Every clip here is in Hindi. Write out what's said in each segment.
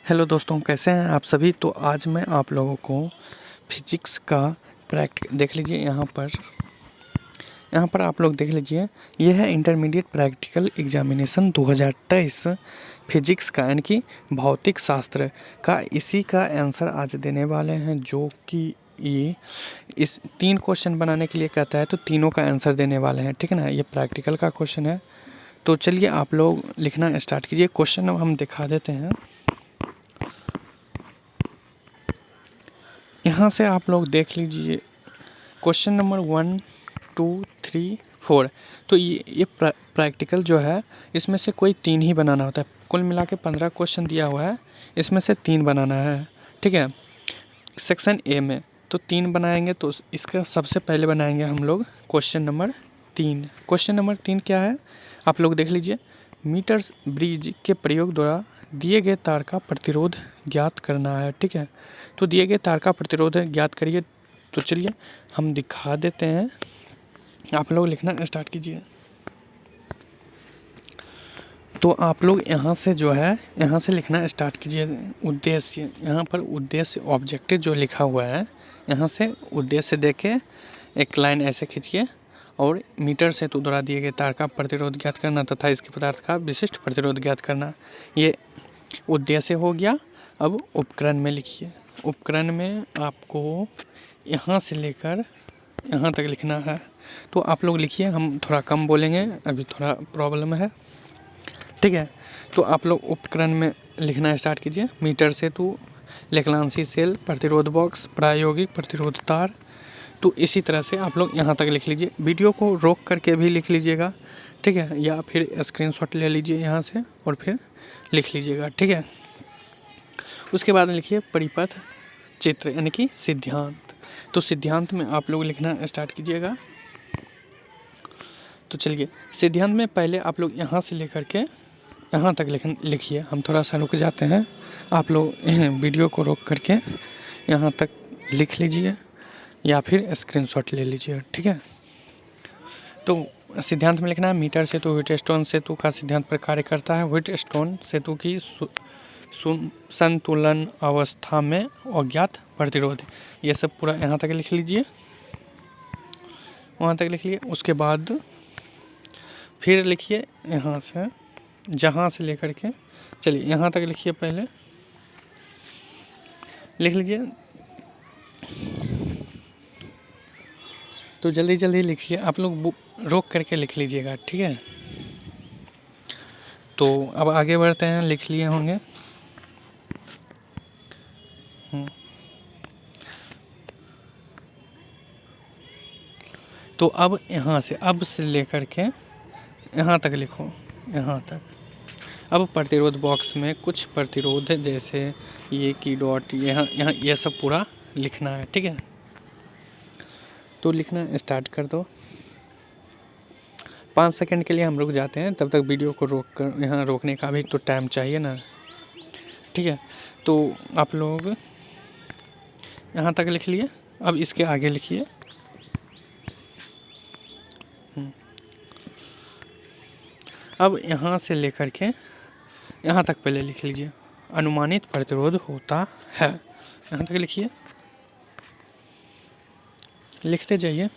हेलो दोस्तों, कैसे हैं आप सभी। तो आज मैं आप लोगों को फिजिक्स का देख लीजिए। यहाँ पर आप लोग देख लीजिए, ये है इंटरमीडिएट प्रैक्टिकल एग्जामिनेशन 2023 फिजिक्स का, यानी कि भौतिक शास्त्र का। इसी का आंसर आज देने वाले हैं, जो कि ये इस 3 क्वेश्चन बनाने के लिए कहता है, तो तीनों का आंसर देने वाले हैं, ठीक है ना। ये प्रैक्टिकल का क्वेश्चन है। तो चलिए आप लोग लिखना स्टार्ट कीजिए। क्वेश्चन हम दिखा देते हैं। यहाँ से आप लोग देख लीजिए, क्वेश्चन नंबर 1, 2, 3, 4। तो ये प्रैक्टिकल जो है, इसमें से कोई 3 ही बनाना होता है। कुल मिला के 15 क्वेश्चन दिया हुआ है, इसमें से 3 बनाना है, ठीक है। सेक्शन ए में तो 3 बनाएंगे, तो इसका सबसे पहले बनाएंगे हम लोग क्वेश्चन नंबर 3। क्वेश्चन नंबर 3 क्या है, आप लोग देख लीजिए। मीटर ब्रिज के प्रयोग द्वारा दिए गए तार का प्रतिरोध ज्ञात करना है, ठीक है। तो दिए गए तार का प्रतिरोध ज्ञात करिए। तो चलिए हम दिखा देते हैं, आप लोग लिखना स्टार्ट कीजिए। तो आप लोग यहाँ से जो है, यहाँ से लिखना स्टार्ट कीजिए। उद्देश्य, यहाँ पर उद्देश्य ऑब्जेक्टिव जो लिखा हुआ है, यहाँ से उद्देश्य देके एक लाइन ऐसे खींचिए और मीटर से तो द्वारा दिए गए तार का प्रतिरोध ज्ञात करना तथा इसके पदार्थ का विशिष्ट प्रतिरोध ज्ञात करना, ये उद्देश्य हो गया। अब उपकरण में लिखिए। उपकरण में आपको यहाँ से लेकर यहाँ तक लिखना है। तो आप लोग लिखिए, हम थोड़ा कम बोलेंगे, अभी थोड़ा प्रॉब्लम है, ठीक है। तो आप लोग उपकरण में लिखना स्टार्ट कीजिए। मीटर सेतु, लेखलांसी सेल, प्रतिरोध बॉक्स, प्रायोगिक प्रतिरोध तार। तो इसी तरह से आप लोग यहाँ तक लिख लीजिए। वीडियो को रोक करके भी लिख लीजिएगा, ठीक है, या फिर स्क्रीनशॉट ले लीजिए यहाँ से और फिर लिख लीजिएगा, ठीक है। उसके बाद लिखिए परिपथ चित्र, यानी कि सिद्धांत। तो सिद्धांत में आप लोग लिखना स्टार्ट कीजिएगा। तो चलिए, सिद्धांत में पहले आप लोग यहाँ से लेकर के यहाँ तक लिखिए। हम थोड़ा सा रुक जाते हैं, आप लोग वीडियो को रोक करके यहाँ तक लिख लीजिए या फिर स्क्रीनशॉट ले लीजिए, ठीक है। तो सिद्धांत में लिखना है, मीटर सेतु व्हीटस्टोन सेतु का सिद्धांत पर कार्य करता है। व्हीटस्टोन सेतु की संतुलन अवस्था में अज्ञात प्रतिरोध, ये सब पूरा यहाँ तक लिख लीजिए, वहाँ तक लिख लिए। उसके बाद फिर लिखिए यहाँ से, जहाँ से लेकर के चलिए यहाँ तक लिखिए। पहले लिख लीजिए, तो जल्दी जल्दी लिखिए, आप लोग रोक करके लिख लीजिएगा, ठीक है। तो अब आगे बढ़ते हैं, लिख लिए होंगे। तो अब यहाँ से, अब से लेकर के यहाँ तक लिखो, यहाँ तक। अब प्रतिरोध बॉक्स में कुछ प्रतिरोध जैसे ये की डॉट, यहाँ यहाँ ये सब पूरा लिखना है, ठीक है। तो लिखना स्टार्ट कर दो। 5 सेकंड के लिए हम रुक जाते हैं, तब तक वीडियो को रोक कर, यहाँ रोकने का भी तो टाइम चाहिए ना, ठीक है। तो आप लोग यहाँ तक लिख लिए। अब इसके आगे लिखिए। अब यहाँ से लेकर के यहाँ तक पहले लिख लीजिए, अनुमानित प्रतिरोध होता है, यहाँ तक लिखिए, लिखते जाइए।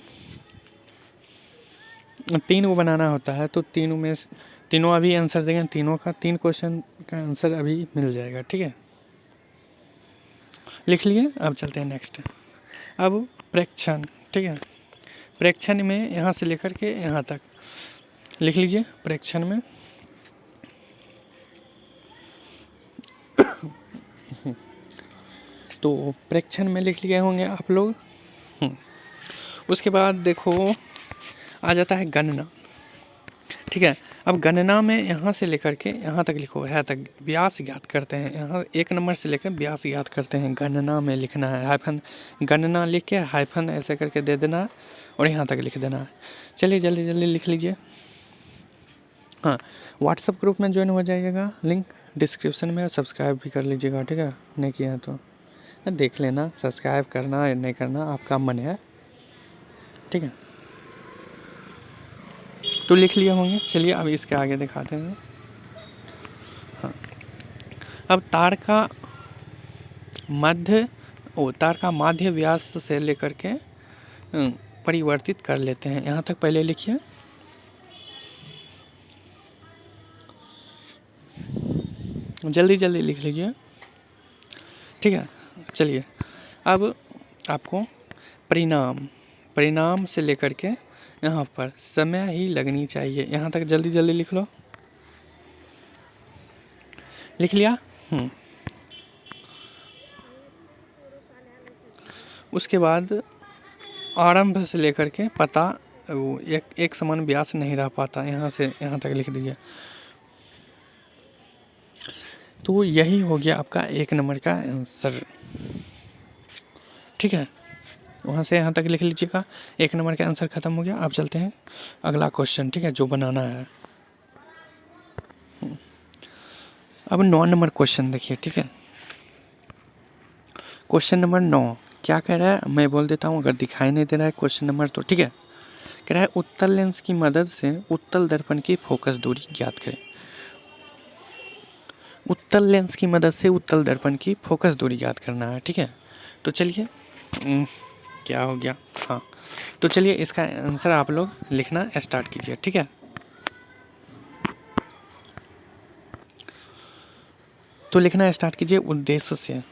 3 वो बनाना होता है, तो तीनों में तीनों अभी आंसर देंगे, तीनों का 3 क्वेश्चन का आंसर अभी मिल जाएगा, ठीक है। लिख लिए। अब चलते हैं नेक्स्ट। अब प्रेक्षण, ठीक है। प्रेक्षण में यहाँ से लेकर के यहाँ तक लिख लीजिए। प्रेक्षण में तो प्रेक्षण में लिख लिए होंगे आप लोग। उसके बाद देखो आ जाता है गणना, ठीक है। अब गणना में यहाँ से लेकर के यहाँ तक लिखो, है तक व्यास ज्ञात करते हैं। यहाँ 1 नंबर से लेकर व्यास ज्ञात करते हैं, गणना में लिखना है। हाइफन गणना लिख के हाइफन ऐसे करके दे देना और यहाँ तक लिख देना है। चलिए जल्दी जल्दी लिख लीजिए। हाँ, व्हाट्सएप ग्रुप में ज्वाइन हो जाइएगा, लिंक डिस्क्रिप्शन में। सब्सक्राइब भी कर लीजिएगा, ठीक है, नहीं किया तो देख लेना। सब्सक्राइब करना या नहीं करना आपका मन है, ठीक है। तो लिख लिए होंगे। चलिए अब इसके आगे दिखाते हैं। हाँ, अब तार का मध्य तार का माध्य व्यास से लेकर के परिवर्तित कर लेते हैं। यहाँ तक पहले लिखिए। जल्दी जल्दी लिख लीजिए, ठीक है। चलिए अब आपको परिणाम से लेकर के यहाँ पर समय ही लगनी चाहिए। यहाँ तक जल्दी जल्दी लिख लो। लिख लिया? उसके बाद आरंभ से लेकर के पता वो एक समान व्यास नहीं रह पाता, यहाँ से यहाँ तक लिख दीजिए। तो यही हो गया आपका 1 नंबर का आंसर, ठीक है। वहाँ से यहाँ तक लिख लीजिएगा। 1 नंबर का आंसर खत्म हो गया। अब चलते हैं अगला क्वेश्चन, ठीक है, जो बनाना है। अब 9 नंबर क्वेश्चन देखिए, ठीक है। क्वेश्चन नंबर 9 क्या कह रहा है, मैं बोल देता हूँ, अगर दिखाई नहीं दे रहा है क्वेश्चन नंबर तो ठीक है। कह रहा है उत्तल लेंस की मदद से उत्तल दर्पण की फोकस दूरी ज्ञात करें। उत्तल लेंस की मदद से उत्तल दर्पण की फोकस दूरी ज्ञात करना है, ठीक है। तो चलिए क्या हो गया, हाँ, तो चलिए इसका आंसर आप लोग लिखना स्टार्ट कीजिए, ठीक है। तो लिखना स्टार्ट कीजिए उद्देश्य से।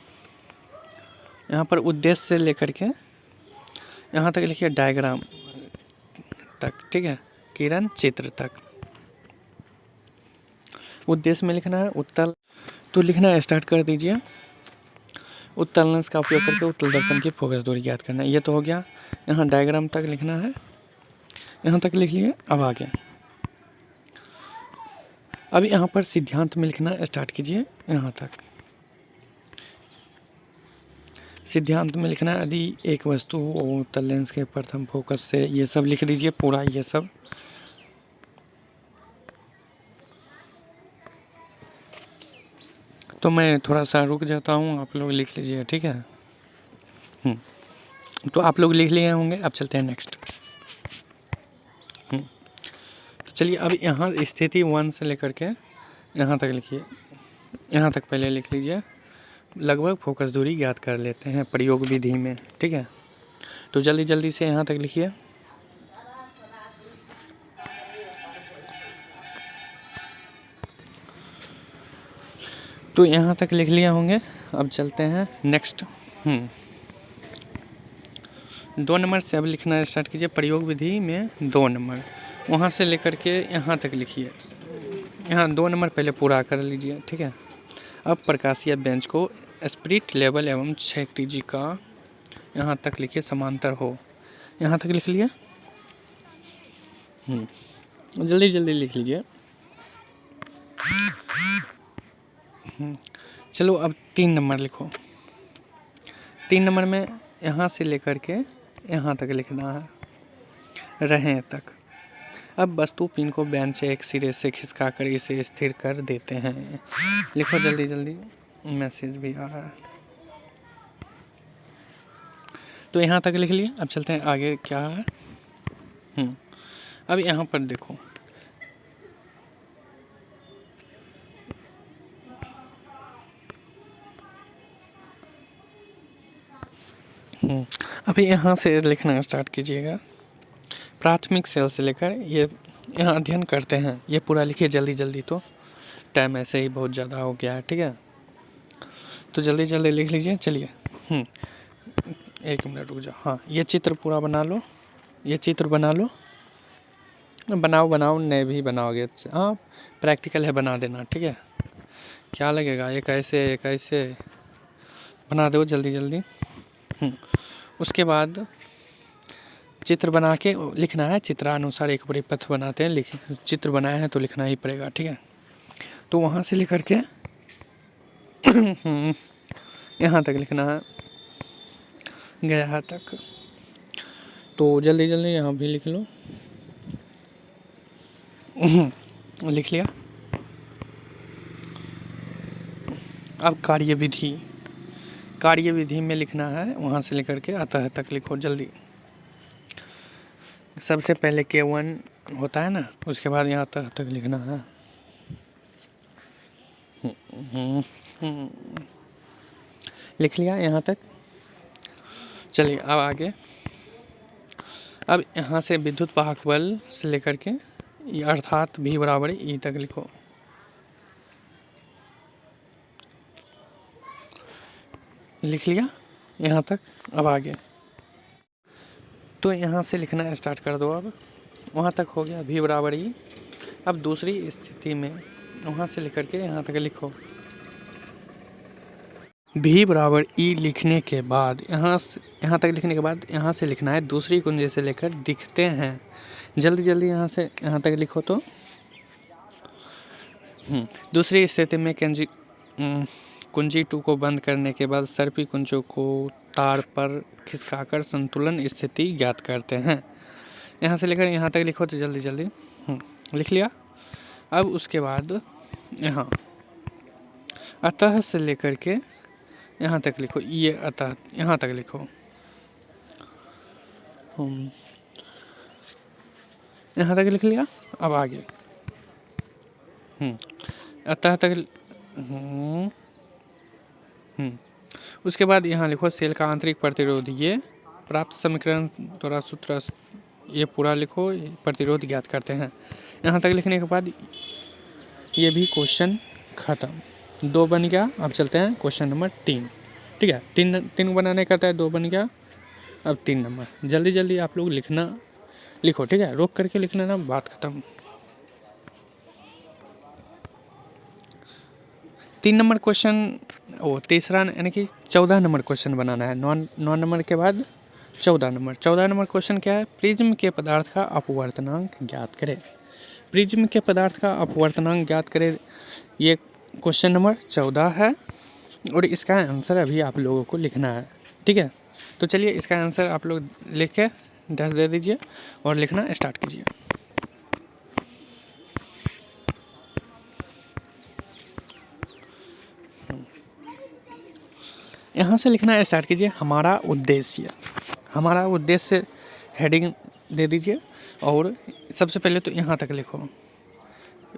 यहाँ पर उद्देश्य से लेकर के यहाँ तक लिखिए डायग्राम तक, ठीक है, किरण चित्र तक। उद्देश्य में लिखना है उत्तल, तो लिखना स्टार्ट कर दीजिए। उत्तल लेंस का उपयोग करके उत्तल दर्पण की फोकस दूरी ज्ञात करना है, ये तो हो गया। यहाँ डायग्राम तक लिखना है, यहाँ तक लिख लिए। अब आगे अब यहाँ पर सिद्धांत में लिखना स्टार्ट कीजिए। यहाँ तक सिद्धांत में लिखना है, यदि एक वस्तु उत्तल लेंस के प्रथम फोकस से, ये सब लिख दीजिए पूरा, ये सब। तो मैं थोड़ा सा रुक जाता हूँ, आप लोग लिख लीजिए, ठीक है। तो आप लोग लिख लिए होंगे। अब चलते हैं नेक्स्ट। तो चलिए अब यहाँ स्थिति 1 से लेकर के यहाँ तक लिखिए। यहाँ तक पहले लिख लीजिए। लगभग फोकस दूरी ज्ञात कर लेते हैं प्रयोग विधि में, ठीक है। तो जल्दी जल्दी से यहाँ तक लिखिए। तो यहाँ तक लिख लिया होंगे। अब चलते हैं नेक्स्ट। 2 नंबर से अब लिखना स्टार्ट कीजिए। प्रयोग विधि में 2 नंबर, वहाँ से लेकर के यहाँ तक लिखिए। यहाँ 2 नंबर पहले पूरा कर लीजिए, ठीक है। अब प्रकाशीय बेंच को स्पिरिट लेवल एवं क्षैतिजी का यहाँ तक लिखिए समांतर हो। यहाँ तक लिख लिया। जल्दी जल्दी लिख लीजिए। चलो अब 3 नंबर लिखो। 3 नंबर में यहाँ से लेकर के यहाँ तक लिखना है, रहें तक। अब वस्तु पिन को बेंच से एक सिरे से खिसका कर इसे स्थिर कर देते हैं। लिखो जल्दी जल्दी, मैसेज भी आ रहा है। तो यहाँ तक लिख लिए। अब चलते हैं आगे क्या है। अब यहाँ पर देखो, अभी यहाँ से लिखना स्टार्ट कीजिएगा। प्राथमिक सेल से लेकर ये यहाँ अध्ययन करते हैं, ये पूरा लिखिए जल्दी जल्दी। तो टाइम ऐसे ही बहुत ज़्यादा हो गया है, ठीक है। तो जल्दी जल्दी लिख लीजिए। चलिए 1 मिनट रुक जाओ। हाँ, ये चित्र पूरा बना लो, ये चित्र बना लो। बनाओ नए भी बनाओगे, हाँ प्रैक्टिकल है, बना देना, ठीक है। क्या लगेगा, एक ऐसे बना दो जल्दी जल्दी। उसके बाद चित्र बना के लिखना है। चित्रानुसार एक परिपथ बनाते हैं, चित्र बनाया है तो लिखना ही पड़ेगा, ठीक है। तो वहाँ से लेकर के यहाँ तक लिखना है, गया तक। तो जल्दी जल्दी यहाँ भी लिख लो। लिख लिया। अब कार्य विधि में लिखना है, वहाँ से लेकर के अतः तक लिखो जल्दी। सबसे पहले K1 होता है ना, उसके बाद यहाँ अतः तक लिखना है। लिख लिया यहाँ तक। चलिए अब आगे, अब यहाँ से विद्युत वाहक बल से लेकर के ये अर्थात V बराबर E तक लिखो। लिख लिया यहाँ तक। अब आगे तो यहाँ से लिखना स्टार्ट कर दो। अब वहाँ तक हो गया V बराबर E। अब दूसरी स्थिति में वहाँ से लेकर के यहाँ तक लिखो। V बराबर E लिखने के बाद यहाँ तक लिखने के बाद यहाँ से लिखना है दूसरी कुंजी से लेकर दिखते हैं। जल्दी जल्दी यहाँ से यहाँ तक लिखो। तो दूसरी स्थिति में कुंजी 2 को बंद करने के बाद सर्पी कुंजों को तार पर खिसकाकर संतुलन स्थिति ज्ञात करते हैं। यहाँ से लेकर यहाँ तक लिखो। तो जल्दी जल्दी लिख लिया। अब उसके बाद यहाँ अतः से लेकर के यहाँ तक लिखो। ये अतः यहाँ तक लिखो। यहाँ तक लिख लिया। अब आगे अतः तक उसके बाद यहाँ लिखो सेल का आंतरिक प्रतिरोध। ये प्राप्त समीकरण द्वारा सूत्र ये पूरा लिखो, प्रतिरोध ज्ञात करते हैं। यहाँ तक लिखने के बाद ये भी क्वेश्चन ख़त्म। 2 बन गया। अब चलते हैं क्वेश्चन नंबर 3। ठीक है, 3 बनाने का है, 2 बन गया। अब 3 नंबर जल्दी जल्दी आप लोग लिखो। ठीक है, रोक करके लिखना ना, बात ख़त्म। 3 नंबर क्वेश्चन तीसरा यानी कि 14 नंबर क्वेश्चन बनाना है। 9 नंबर के बाद 14 नंबर क्वेश्चन क्या है? प्रिज्म के पदार्थ का अपवर्तनांक ज्ञात करें। प्रिज्म के पदार्थ का अपवर्तनांक ज्ञात करें, ये क्वेश्चन नंबर 14 है और इसका आंसर अभी आप लोगों को लिखना है। ठीक है, तो चलिए इसका आंसर आप लोग लिख के डैश दे दीजिए और लिखना स्टार्ट कीजिए। यहाँ से लिखना स्टार्ट कीजिए। हमारा उद्देश्य हेडिंग दे दीजिए और सबसे पहले तो यहाँ तक लिखो।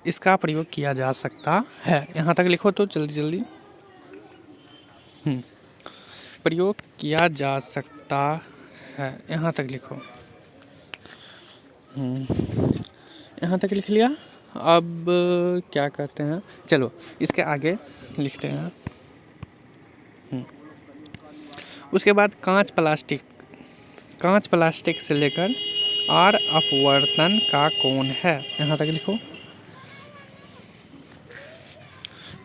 इसका प्रयोग किया जा सकता है, यहाँ तक लिखो। तो जल्दी जल्दी प्रयोग किया जा सकता है, यहाँ तक लिखो। यहाँ तक लिख लिया। अब क्या कहते हैं, चलो इसके आगे लिखते हैं। उसके बाद कांच प्लास्टिक से लेकर R अपवर्तन का कोण है, यहाँ तक लिखो।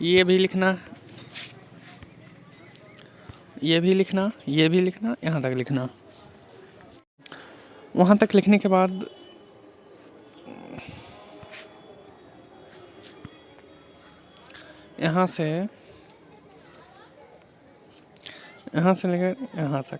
ये भी लिखना, ये भी लिखना, यहाँ तक लिखना। वहाँ तक लिखने के बाद यहाँ से लेकर यहाँ तक